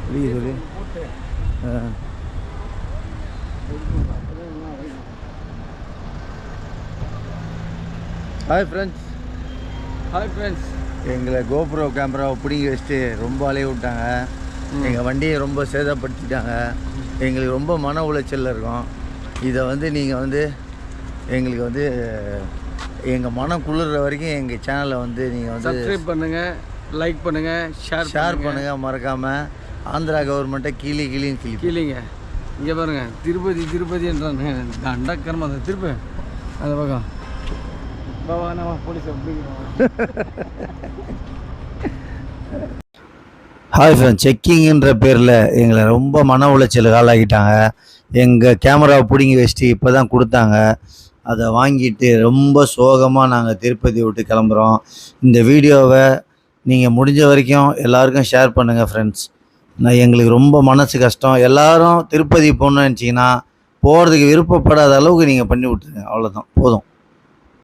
சொல்லி hi friends எங்களை GoPro கேமராவை பிடிங்கி வச்சுட்டு ரொம்ப அலைய விட்டாங்க. எங்கள் வண்டியை ரொம்ப சேதப்படுத்திட்டாங்க. எங்களுக்கு ரொம்ப மன உளைச்சலில் இருக்கோம். இதை வந்து நீங்கள் வந்து எங்களுக்கு வந்து எங்கள் மனம் குளிர்ற வரைக்கும் எங்கள் சேனலை வந்து நீங்கள் வந்து சப்ஸ்கிரைப் பண்ணுங்கள், லைக் பண்ணுங்கள், ஷேர் பண்ணுங்கள். மறக்காமல் ஆந்திரா கவர்மெண்ட்டை கீழிங்க. இங்கே பாருங்கள், திருப்பதின்றாங்க. தண்டக்கரமாக அந்த திருப்பி அந்த பக்கம் போலீஸ். ஹாய் ஃப்ரெண்ட்ஸ், செக்கிங்கிற பேரில் எங்களை ரொம்ப மன உளைச்சலுக்கு ஆளாக்கிட்டாங்க. எங்கள் கேமராவை பிடிங்கி வச்சுட்டு இப்போ தான் கொடுத்தாங்க. அதை வாங்கிட்டு ரொம்ப சோகமாக நாங்கள் திருப்பதி விட்டு கிளம்புறோம். இந்த வீடியோவை நீங்கள் முடிஞ்ச வரைக்கும் எல்லாருக்கும் ஷேர் பண்ணுங்கள் ஃப்ரெண்ட்ஸ். எங்களுக்கு ரொம்ப மனசு கஷ்டம். எல்லோரும் திருப்பதி போகணுன்னு நினச்சிங்கன்னா போகிறதுக்கு விருப்பப்படாத அளவுக்கு நீங்கள் பண்ணி விட்டுருங்க. அவ்வளோதான், போதும்.